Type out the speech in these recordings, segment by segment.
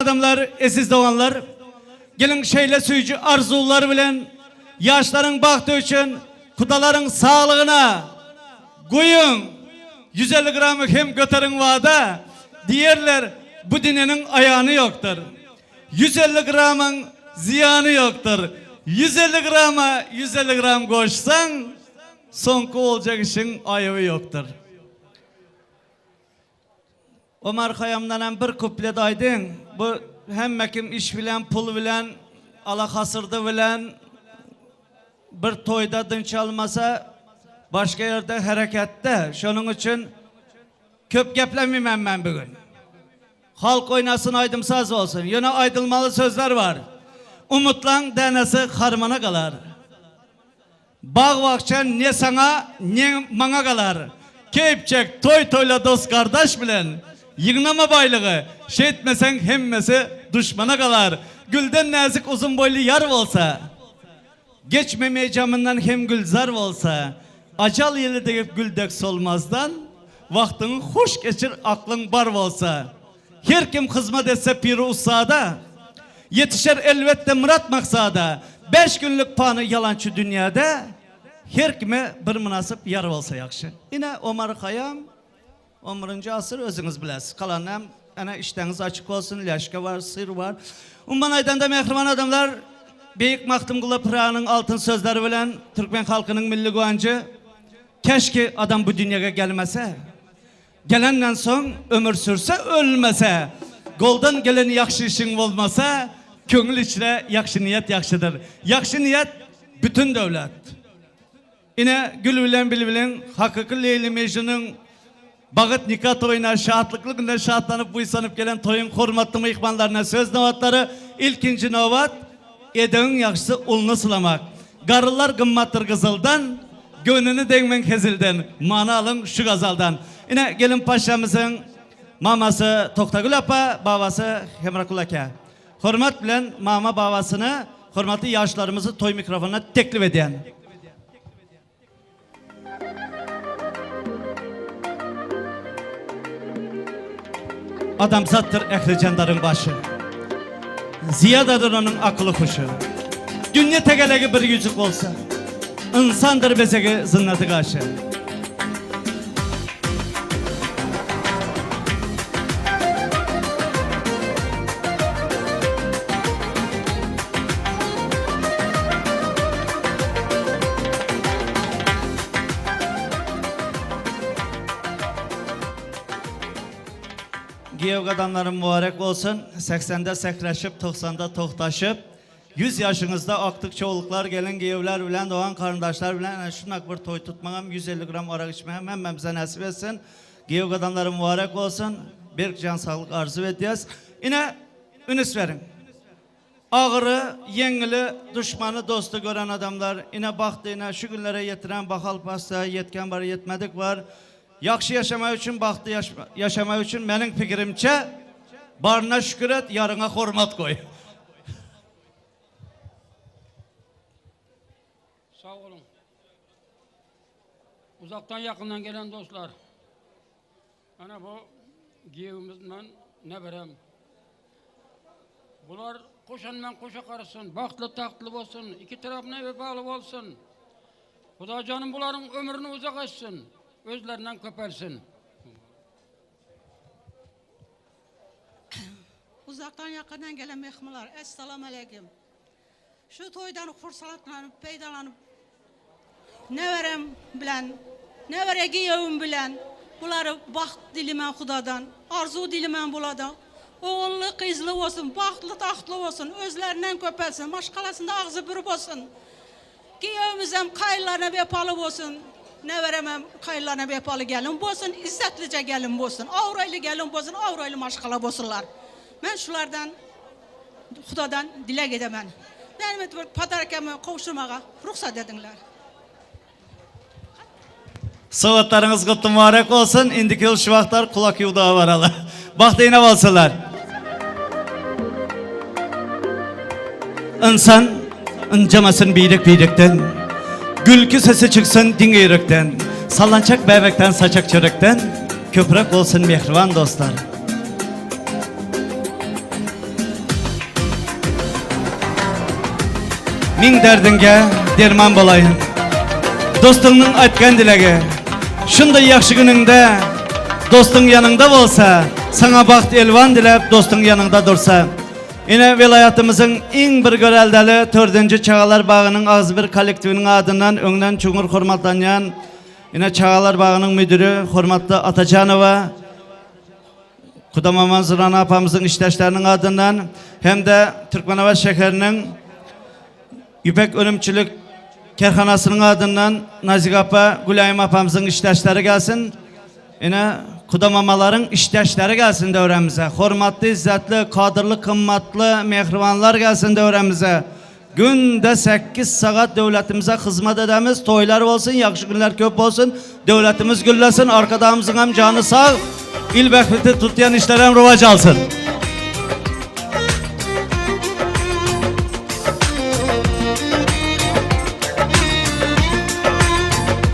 Adamlar, esiz doğanlar, gelin şeyle suyucu arzular bilen, yaşların baktı için, kudaların sağlığına koyun, 150 gramı hem götürün vada, diğerler bu dinenin ayağını yoktur. 150 gramın ziyanı yoktur. 150 grama 150 gram koşsan, sonku olacak işin ayağı yoktur. Omar Khayyam'dan bir kuplet aydın. Bu hem kim iş bilen, pul bilen, alakasırdı bilen bir toyda dınç almasa başka yerde harekette. Şunun için köp geplemeyim ben bugün. Halk oynasın, aydımsaz olsun. Yine aydılmalı sözler var. Umutlan denesi harmana kalar. Bağ vakçan ne sana ne bana kalar. Keyipçek toy toyla dost kardeş bilen. Yığınama baylığı, şey etmesen hemmesi düşmana kalar. Gülden nazik uzun boylu yar olsa, geçmemeye camından hem gülzar olsa, acal yeli deyip güldek solmazdan, vaktini hoş geçir aklın bar olsa, her kim hizmet etse piri usada, yetişer elbette murat maksada, 5 günlük panı yalancı dünyada, her kime bir münasip yar olsa yakşı. Yine Omar Khayyam, 11. asır özünüz biləsiz. Kalanım, ana işleriniz açık olsun, ilaşka var, sır var. Umman aydan da mehriban adamlar, Beyik Mahdumgula Pırağı'nın altın sözleri bilen, Türkmen halkının milli güvencı, keşke adam bu dünyaya gelmese, gelenden son ömür sürse ölmese, goldan gelen yakşı işin olmasa, köngül içine yakşı niyet yakşıdır. Yakşı niyet bütün devlet. Yine gül bilen bil bilen, hakiki Leyli Mecnun'un Bağıt nikah toyuna şahatlıklı günde şahatlanıp buysanıp gelen toyun hormatlı mıyıkmanlarına söz novatları ilkinci novat edeğin yakşısı ulunu sılamak. Garılar gımmattır kızıldan, gönlünü değmen kezilden, mana alın şu gazaldan. Yine gelin paşamızın maması Toktagül apa, babası Hemrakul Aka. Hormat bilen mama babasını, hormatlı yaşlarımızı toy mikrofonuna teklif eden. Adamzattır ehli candarın başı. Ziyadadır onun aklı kuşu. Dünya tegelegi bir yüzük olsa, insandır bezegi zınnatı karşı. Giyev adamların mübarek olsun. 80'de sekreşip, 90'da tohtaşıp, 100 yaşınızda aktık çoğuluklar gelin giyevler bilen, doğan karındaşlar bilen, şunak bir toy tutmağım, 150 gram arak içmeyem, hemen bize nasip etsin. Giyev adamların mübarek olsun. Bir can sağlık arzu ediyoruz. Yine ünüs verin. Ağırı, yengili, düşmanı, dostu gören adamlar, yine baktı, yine şu günlere yetiren, bakal pasta, yetken var, yetmedik var. Yakşı yaşamak için, baktı yaşamak için benim fikrimce barına şükür et, yarına hormat koy. Sağ olun. Uzaktan yakından gelen dostlar. Ana bu giyimimizden ne verem. Bunlar koşanmen koşa karısın, baktlı taktlı olsun, iki tarafına vefalı olsun. Huda canım bunların ömrünü uzak açsın. Özlerinden köpersin. Uzaktan yakından gelen mehmanlar, esselamu aleyküm. Şu toydan fırsatlanıp, peydalanıp, ne verem bilen, ne vere giyevim bilen, bunları baxt dilimen Xudadan, arzu dilimen buladan, oğullu kızlı olsun, baktlı tahtlı olsun, özlerinden köpersin, maşkalasında ağzı bürüp olsun. Giyevimizem kayırlarına vepalı olsun. Ne veremem kayırlarına vepalı gelin olsun, izzetlice gelin olsun, avraylı gelin olsun, avraylı maşkala olsunlar. Ben şulardan, Xudadan dilek edemem. Benim padarkemi kavuşturmağa ruhsat edinler. Sıvatlarınız kutlu mübarek olsun. İndiki yıl şu vaxtlar kulak yudağı varalı. Baktı yine olsunlar. İnsan incemesin birlikten. Gülkü sesi çıksın dingeyrikten, sallanacak bebekten saçak çörükten, köprek olsun mehriban dostlar. Min derdinge derman bolayın. Dostunun aytgan dilegi. Şunday yaxşı gününde dostun yanında olsa, sana baxt elvan dilep dostun yanında dursa. Yine vilayatımızın en bir göreldeli 4. Çağalar Bağı'nın ağzı bir kolektivinin adından önden çuğur hormatlanyan yine Çağalar Bağı'nın müdürü Hormatlı Atacanova, Kudamaman Zırana apamızın iştaşlarının adından hem de Türkmenova şehrinin İpek Ölümçülük Kerhanasının adından Nazik Apa, Gülayim apamızın iştaşları gelsin. Yine Kudamamaların iştaşları gelsin devremize. Hormatlı, izzetli, kadırlı, kımmatlı, mehrivanlar gelsin devremize. Günde 8 saat devletimize hizmet edemiz. Toylar olsun, yakşı günler köp olsun. Devletimiz güllesin, arkadağımızın hem canı sağ. İl bekfeti tutlayan işler hem ruvac alsın.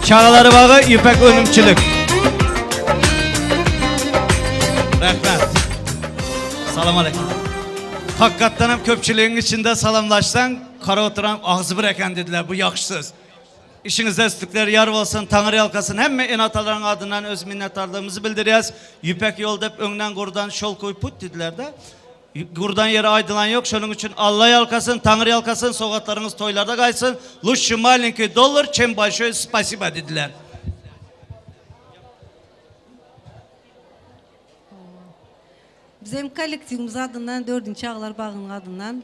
Çağaları Bağı, İpek Ölümçülük. Rahmet. Salam aleyküm. Hakikaten hem köpçülüğün içinde salamlaşsan, kara oturan ağzı bir eken dediler, bu yakışsız. İşinizde üstlükleri yar olsun, Tanrı yalkasın. Hem enataların adından öz minnettarlığımızı bildiriyoruz. Yüpek yolda hep önden gurdan şol koy put dediler de. Gurdan yere aydılan yok, şunun için Allah yalkasın, Tanrı yalkasın, sokaklarınız toylarda kaysın. Luşçu malinki dollar, çem başoy spasiba dediler. Bizim kolektivimiz adından 4. Çağlar Bağı'nın adından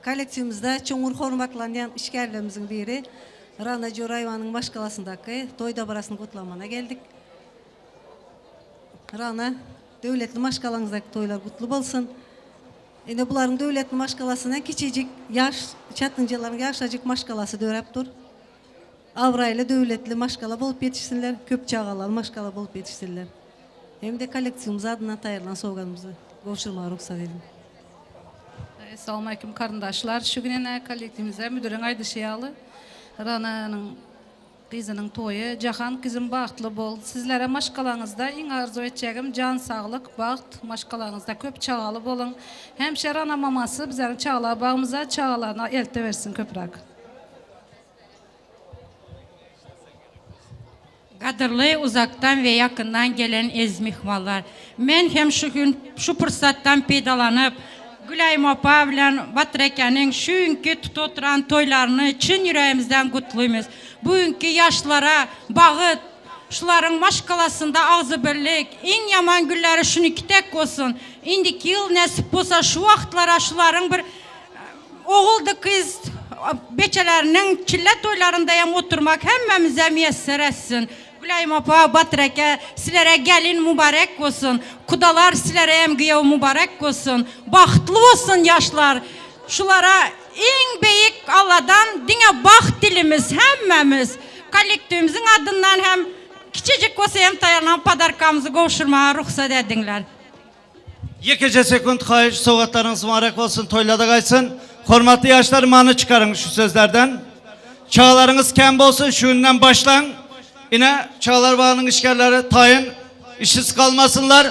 kolektivimizde çoğur hormatlanan işgərlərimizin biri Rana Jorayvan'ın başkalasındaki toyda barasını kutlamana geldik. Rana devletli maşkalanızdaki toylar kutlu olsun. Yine bunların devletli maşkalasına küçücük yaş çatıncaların yaşacık maşkalası dörep dur. Avrayla devletli maşkala bolup yetişsinler, köp çağalar maşkala bolup yetişsinler. Hem de kolektivimiz adına tayarlan soğuğanımızı koşulma ruhsat edin. Assalamu alaikum kardeşler. Şu günün kolektivimize müdürün Aydışıyalı, Rana'nın kızının toyu, Cahan kızım bağıtlı bol. Sizlere maşkalanızda en arzu edeceğim can sağlık, bağıt, maşkalanızda köp çağalı bolun. Hemşe Rana maması bizlerin çağalar bağımıza çağalarına elte versin köprak. Qadırlı uzaktan ve yakından gelen ezmihmallar. Men hem şu fırsattan peydalanıp Gülayim Apa bilen Batreke'nin şu günkü tututuran toylarını çın yüreğimizden kutluymuz. Bugünkü yaşlara bağıt, şuların maşkalasında ağzı birlik, en yaman gülleri şunu kitek olsun. İndiki yıl nesip olsa şu vaxtlara şuların bir oğuldu kız beçelerinin çille toylarındayam oturmak hemmemize müyesser etsin. Gülayim Apa, Batreke, sizlere gelin mübarek olsun. Kudalar sizlere emgiye mübarek olsun. Bahtlı olsun yaşlar. Şulara en büyük Allah'dan dine baht dilimiz hemmemiz. Kolektivimizin adından hem küçücük olsa hem tayanan padarkamızı koşurmaya ruhsat edinler. Yekece sekund hayır, soğuklarınız mübarek olsun, toylada kaysın. Hormatlı yaşlar manı çıkarın şu sözlerden. Çağlarınız kembe olsun, şundan başlan. Yine Çağlar Bağı'nın işgalleri tayin, işsiz kalmasınlar.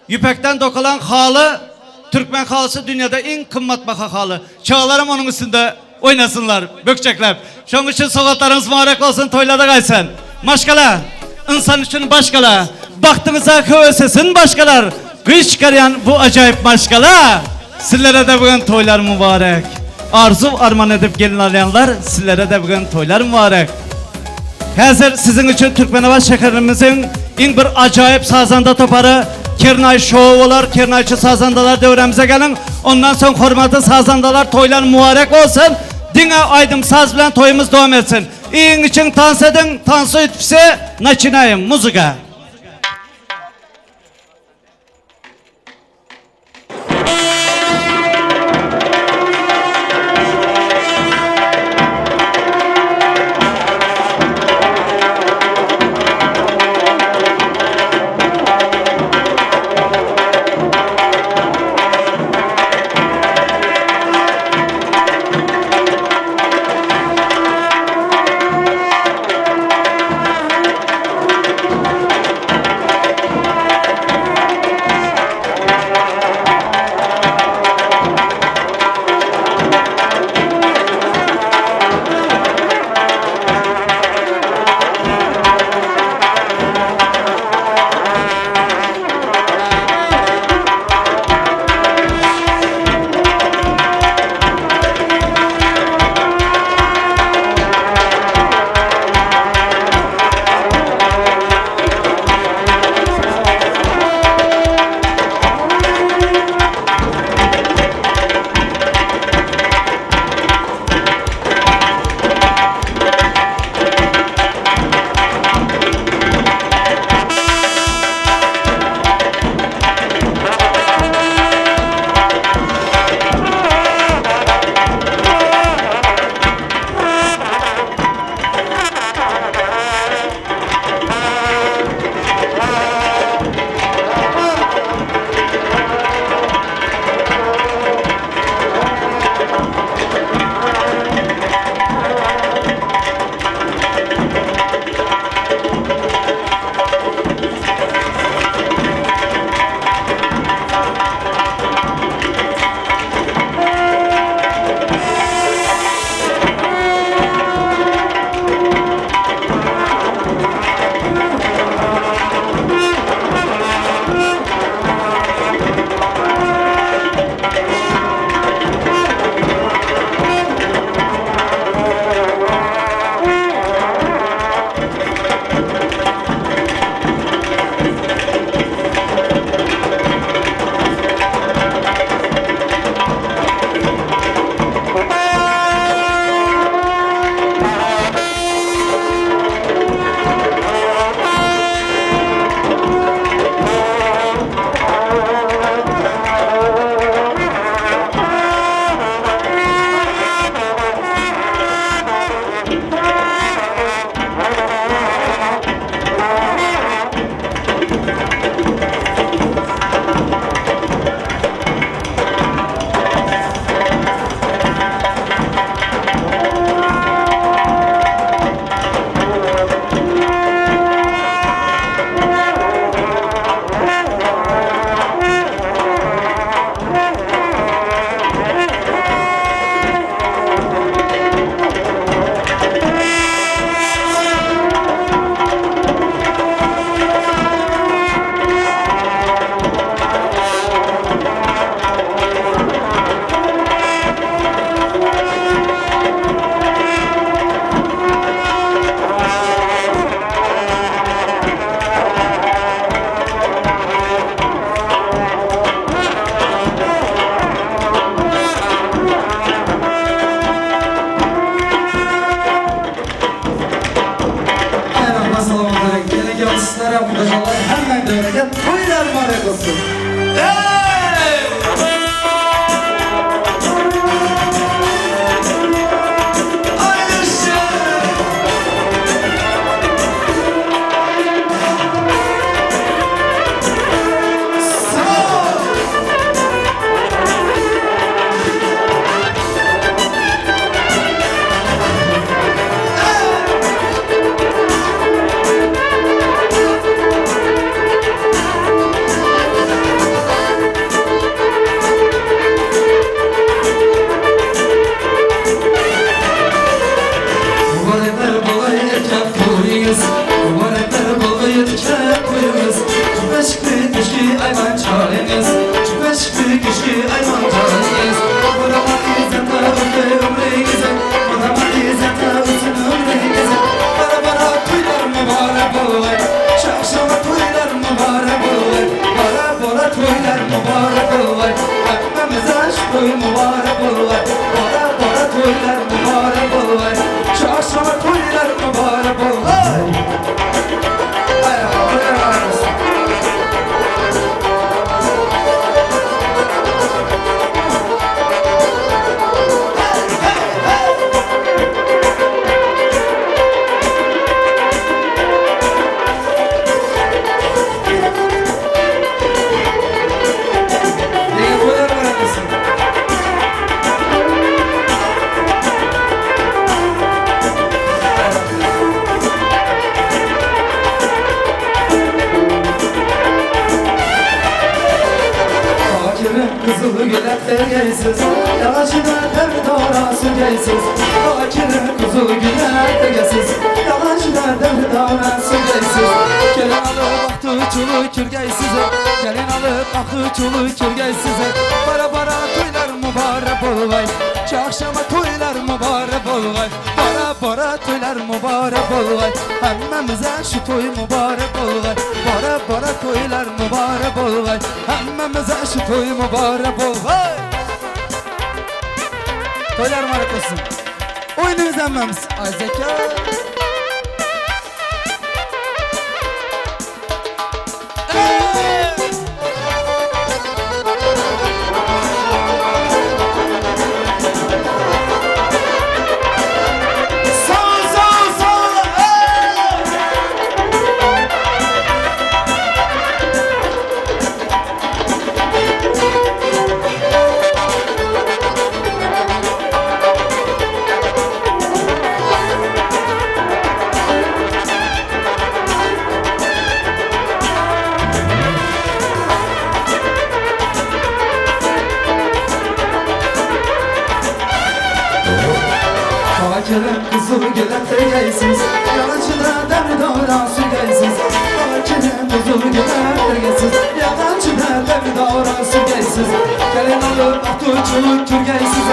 Yüpekten dokulan halı, Türkmen halısı dünyada en kımmat baka halı. Çağlarım onun üstünde oynasınlar, bökecekler. Şunun için sokaklarınız mübarek olsun, toylada kaysın. Maşkala, insan için başkala, baktığınıza kövesesin başkalar. Kıyı çıkarayan bu acayip maşkala, sizlere de bugün toylar mübarek. Arzu arman edip gelin alayanlar, sizlere de bugün toylar mübarek. Hazır sizin için Türkmenova şehrimizin en bir acayip sazanda toparı Kernay şovu olar, Kernayçı sazandalar devremize gelin. Ondan sonra hormatlı sazandalar toylar mübarek olsun. Dine aydım saz bilen toyumuz devam etsin. İyin için dans edin, tansı ütpüse naçinayım, muzika. güler geysiz Yalancına devdara sürgeysiz Fakire kuzul güler geysiz Yalancına devdara sürgeysiz Gelin alıp aktı çulu kürgeysiz Gelin alıp aktı çulu kürgeysiz Bara bara toylar mübarek olvay Şu akşama toylar mübarek olvay Bara bara toylar mübarek olvay Hemmemize şu toy mübarek olvay Bara bara toylar mübarek olvay Hemmemize şu toy mübarek olvay Toylar mübarek olsun Oyunumuz hemmemiz Ay zeka Fakirin kızıl gülen tergeysiz Yalancına devri davran sürgeysiz Fakirin kızıl gülen tergeysiz Yalancına devri davran sürgeysiz Gelin alıp aktürkçülük kürgeysiz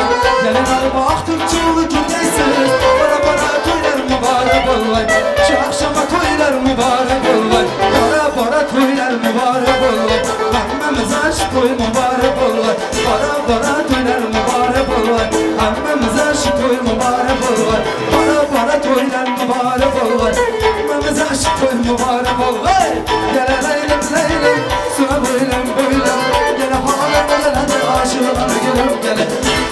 Gelin alıp aktürkçülük kürgeysiz Bara bara toylar mübarek olvay Şu akşama toylar mübarek olvay Bara bara toylar mübarek olvay Hemmemize şu toy mübarek olvay Bara bara toylar mübarek olvay Hemmemize şu toy mübarek olvay Bara bara toylar mübarek olvay Hemmemize şu toy mübarek olvay Gele leylim leylim Suna boylum boylum Gele halem gele de aşığlar gülüm gele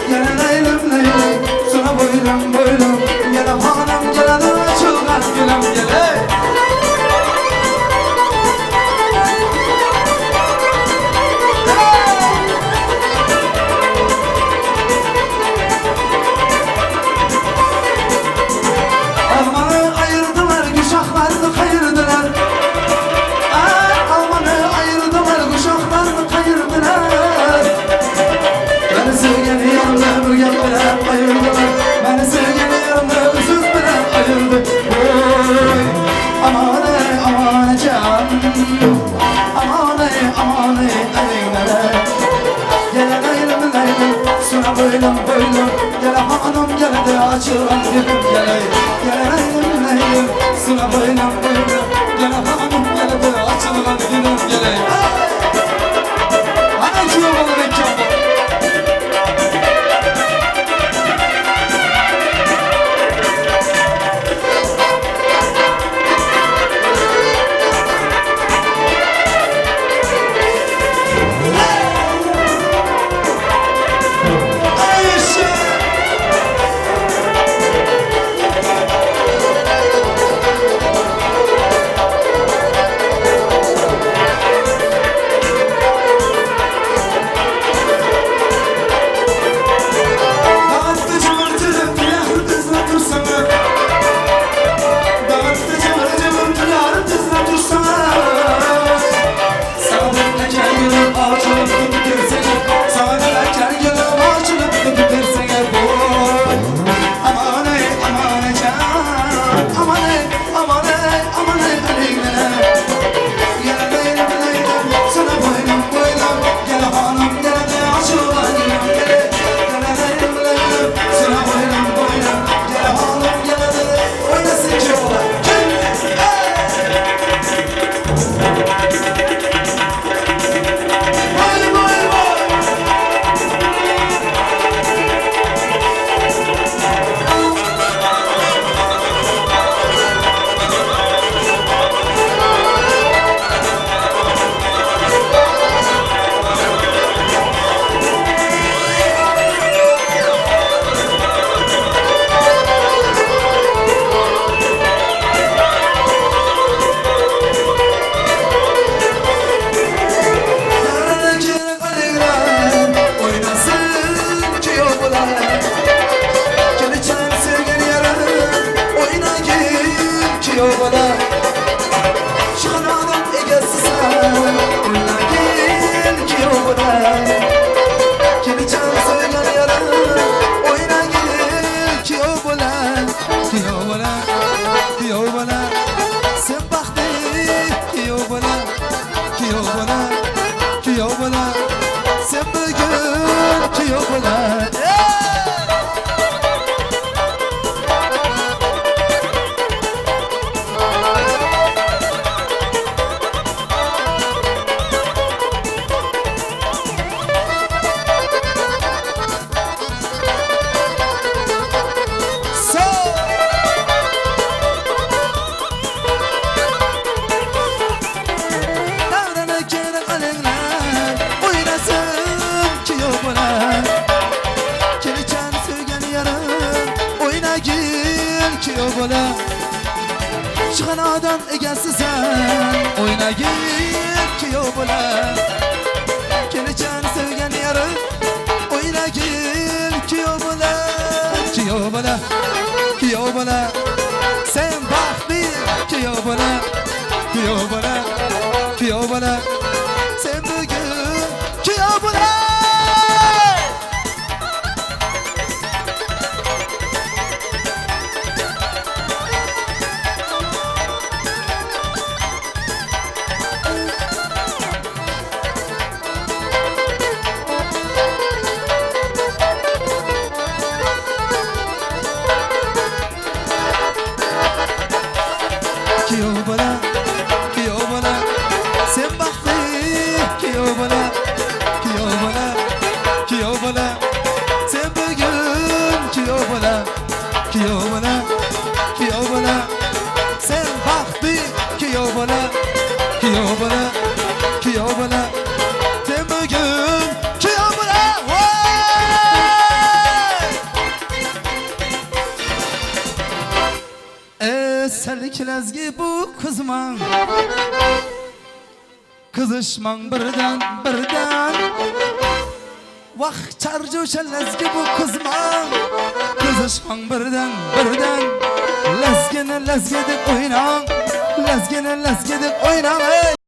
Gele leylim leylim Suna boylum boylum Gele halem gele de aşığlar gülüm gele Almanı ayırdılar, kuşaklarını kayırdılar Almanı ayırdılar, kuşaklarını kayırdılar Beni sevgeni yanında bir bilen ayırdılar Beni sevgeni yanında üsüz bilen ayırdı Oy, aman ey aman can Aman ey aman ey eynele Gele leylim leylim, suna boylum boylum Gele hanım gele de açılan gülüm gele Gele leylim leylim, suna boylum boylum Gele hanım gele de açılan gülüm gele Hani kim olur ikram olur kiyo bula. Çıkan adam egesi sen oyna git kiyo bula. Geleceğin sevgen yarı oyna git kiyo bula. Kiyo bula, kiyo bula. Sen bak bir kiyo bula. Kiyo bula, kiyo bula. Sen bugün kiyo bula. Kiyo bula, kiyo bula. Sen bak bir kiyo bula. Kiyo bula, kiyo bula. Sen bugün kiyo bula. Kiyo bula, kiyo bula. Sen bak bir kiyo bula. Kiyo bula, kiyo bula. Sen bugün kiyo bula. Selkilergi bu kızman, kızışman birden birden. Vah çarcı şellezgi bu kızman, kızışman birden birden. Lezgene lezgedip oynan, lezgene lezgedip oynan.